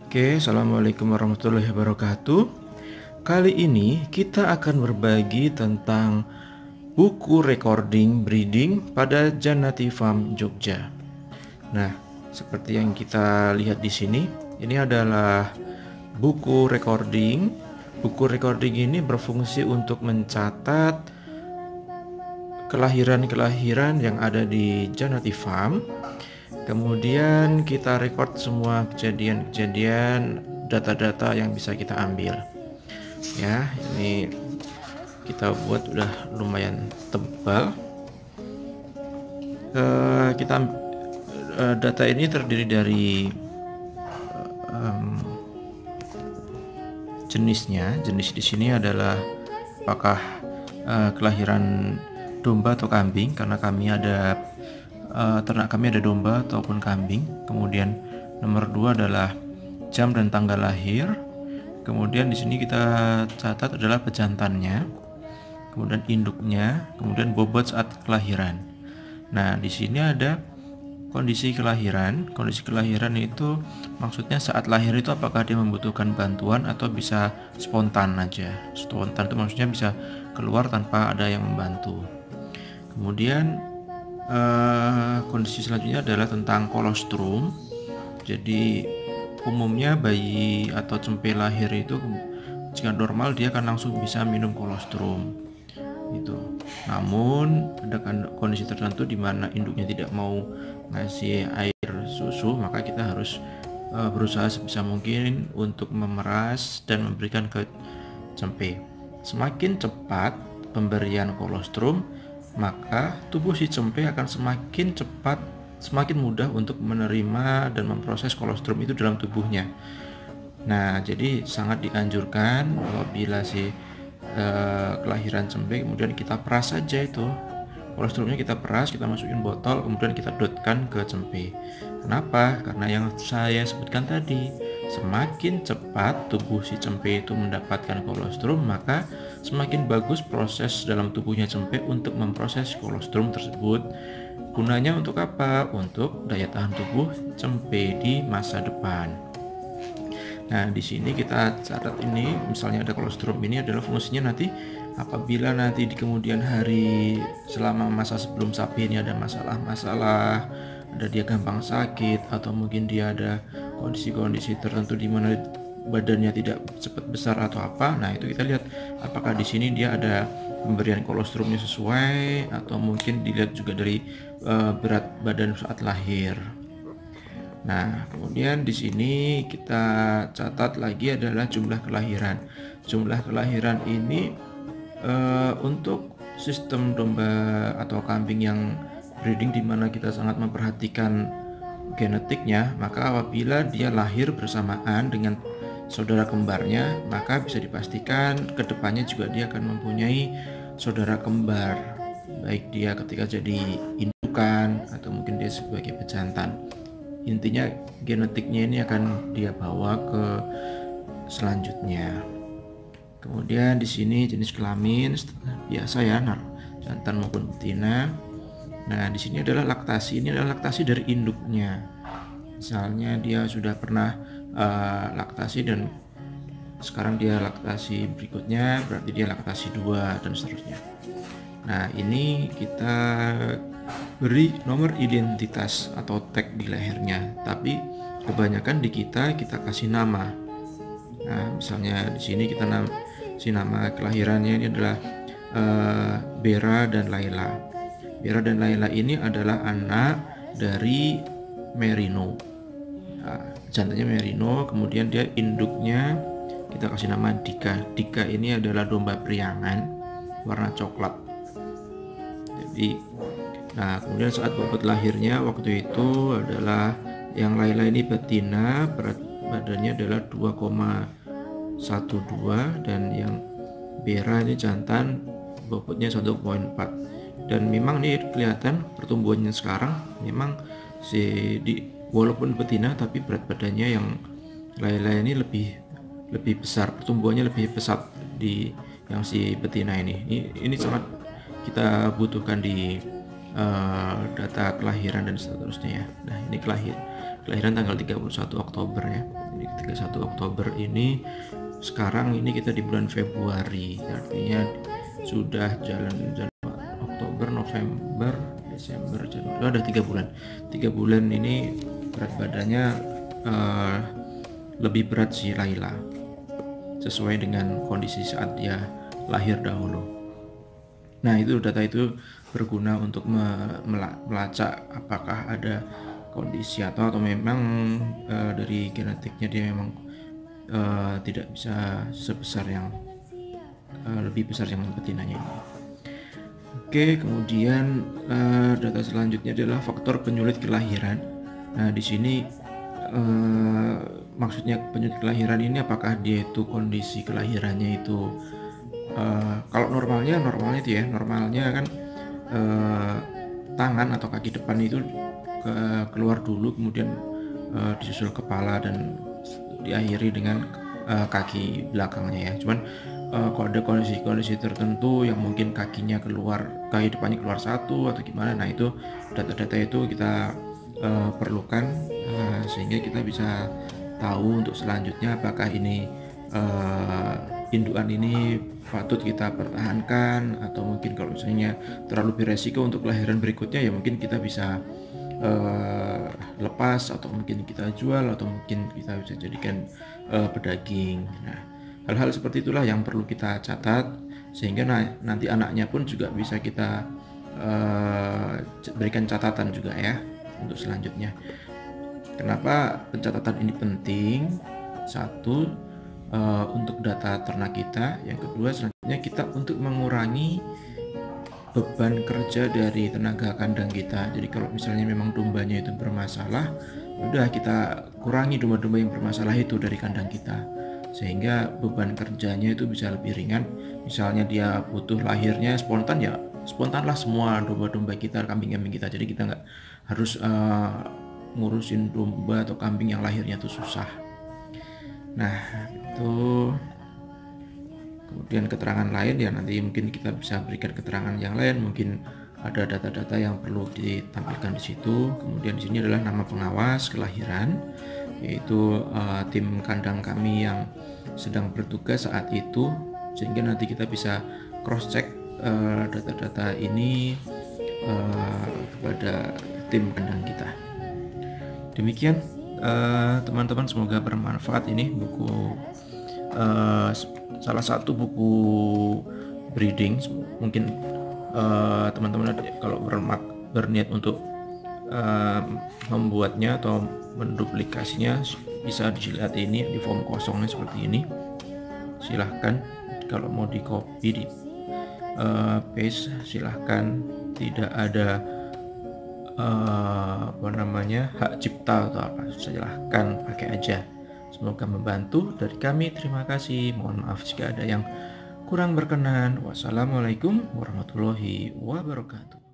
Oke, assalamualaikum warahmatullahi wabarakatuh. Kali ini kita akan berbagi tentang buku recording breeding pada Janati Farm Jogja. Nah, seperti yang kita lihat di sini, ini adalah buku recording. Buku recording ini berfungsi untuk mencatat kelahiran-kelahiran yang ada di Janati Farm. Kemudian kita record semua kejadian-kejadian, data-data yang bisa kita ambil. Ya, ini kita buat udah lumayan tebal. Data ini terdiri dari jenisnya. Jenis di sini adalah apakah kelahiran domba atau kambing, karena ternak kami ada domba ataupun kambing. Kemudian nomor 2 adalah jam dan tanggal lahir. Kemudian di sini kita catat adalah pejantannya, kemudian induknya, kemudian bobot saat kelahiran. Nah, di sini ada kondisi kelahiran. Kondisi kelahiran itu maksudnya saat lahir itu apakah dia membutuhkan bantuan atau bisa spontan aja. Spontan itu maksudnya bisa keluar tanpa ada yang membantu. Kemudian kondisi selanjutnya adalah tentang kolostrum. Jadi umumnya bayi atau cempe lahir itu jika normal dia akan langsung bisa minum kolostrum itu. Namun ada kondisi tertentu di mana induknya tidak mau ngasih air susu, maka kita harus berusaha sebisa mungkin untuk memeras dan memberikan ke cempe. Semakin cepat pemberian kolostrum, maka tubuh si cempe akan semakin mudah untuk menerima dan memproses kolostrum itu dalam tubuhnya. Nah, jadi sangat dianjurkan apabila si kelahiran cempe kemudian kita peras saja itu kolostrumnya, kita peras, kita masukin botol, kemudian kita dotkan ke cempe. Kenapa? Karena yang saya sebutkan tadi, semakin cepat tubuh si cempe itu mendapatkan kolostrum, maka semakin bagus proses dalam tubuhnya cempe untuk memproses kolostrum tersebut. Gunanya untuk apa? Untuk daya tahan tubuh cempe di masa depan. Nah, di sini kita catat ini, misalnya ada kolostrum, ini adalah fungsinya nanti apabila nanti di kemudian hari selama masa sebelum sapi ini ada masalah-masalah, ada dia gampang sakit atau mungkin dia ada kondisi-kondisi tertentu di mana badannya tidak cepat besar atau apa. Nah, itu kita lihat apakah di sini dia ada pemberian kolostrumnya sesuai, atau mungkin dilihat juga dari berat badan saat lahir. Nah, kemudian di sini kita catat lagi adalah jumlah kelahiran. Jumlah kelahiran ini untuk sistem domba atau kambing yang breeding di mana kita sangat memperhatikan genetiknya, maka apabila dia lahir bersamaan dengan saudara kembarnya, maka bisa dipastikan kedepannya juga dia akan mempunyai saudara kembar, baik dia ketika jadi indukan atau mungkin dia sebagai pejantan. Intinya genetiknya ini akan dia bawa ke selanjutnya. Kemudian di sini jenis kelamin biasa ya, jantan maupun betina. Nah, di sini adalah laktasi. Ini adalah laktasi dari induknya. Misalnya dia sudah pernah laktasi dan sekarang dia laktasi berikutnya, berarti dia laktasi 2 dan seterusnya. Nah, ini kita beri nomor identitas atau tag di lehernya, tapi kebanyakan di kita kasih nama. Nah, misalnya di sini kita nama kelahirannya ini adalah Bera dan Laila. Bera dan Laila ini adalah anak dari Merino. Nah, jantannya Merino, kemudian dia induknya kita kasih nama Dika. Dika ini adalah domba priangan warna coklat. Jadi, nah kemudian saat bobot lahirnya waktu itu adalah yang Laila ini betina, berat badannya adalah 2,12, dan yang Bera ini jantan, bobotnya 1,4. Dan memang ini kelihatan pertumbuhannya sekarang memang walaupun betina tapi berat badannya yang Laila ini lebih besar, pertumbuhannya lebih pesat di yang si betina ini. Ini sangat kita butuhkan di data kelahiran dan seterusnya ya. Nah, ini kelahiran tanggal 31 Oktober ya. Ini 31 Oktober ini, sekarang ini kita di bulan Februari, artinya sudah jalan Oktober, November, Desember, Januari, ada 3 bulan. 3 bulan ini berat badannya lebih berat si Laila, sesuai dengan kondisi saat dia lahir dahulu. Nah, itu data itu berguna untuk melacak apakah ada kondisi atau memang dari genetiknya dia memang tidak bisa sebesar yang lebih besar yang betinanya ini. Oke, kemudian data selanjutnya adalah faktor penyulit kelahiran. Nah, di sini maksudnya penyulit kelahiran ini apakah dia itu kondisi kelahirannya itu kalau normalnya itu ya, normalnya kan tangan atau kaki depan itu keluar dulu, kemudian disusul kepala dan diakhiri dengan kaki belakangnya ya. Cuman kalau ada kondisi tertentu yang mungkin kakinya keluar, kaki depannya keluar satu atau gimana, nah itu data-data itu kita perlukan sehingga kita bisa tahu untuk selanjutnya apakah ini indukan ini patut kita pertahankan atau mungkin kalau misalnya terlalu beresiko untuk kelahiran berikutnya ya mungkin kita bisa lepas atau mungkin kita jual atau mungkin kita bisa jadikan pedaging. Nah, hal-hal seperti itulah yang perlu kita catat sehingga nanti anaknya pun juga bisa kita berikan catatan juga ya untuk selanjutnya. Kenapa pencatatan ini penting? Satu, untuk data ternak kita. Yang kedua, selanjutnya kita untuk mengurangi beban kerja dari tenaga kandang kita. Jadi kalau misalnya memang dombanya itu bermasalah, udah kita kurangi domba-domba yang bermasalah itu dari kandang kita, sehingga beban kerjanya itu bisa lebih ringan. Misalnya dia butuh lahirnya spontan, ya spontanlah semua domba-domba kita, kambing-kambing kita. Jadi kita nggak harus ngurusin domba atau kambing yang lahirnya itu susah. Nah, itu kemudian keterangan lain ya, nanti mungkin kita bisa berikan keterangan yang lain, mungkin ada data-data yang perlu ditampilkan di situ. Kemudian di sini adalah nama pengawas kelahiran, yaitu tim kandang kami yang sedang bertugas saat itu, sehingga nanti kita bisa cross check data-data ini kepada tim kandang kita. Demikian teman-teman, semoga bermanfaat. Ini buku salah satu buku breeding. Mungkin teman-teman kalau berniat untuk membuatnya atau menduplikasinya bisa dilihat ini di form kosongnya seperti ini. Silahkan kalau mau di copy, di paste silahkan, tidak ada hak cipta atau apa, silahkan pakai aja. Semoga membantu. Dari kami terima kasih, mohon maaf jika ada yang kurang berkenan. Wassalamualaikum warahmatullahi wabarakatuh.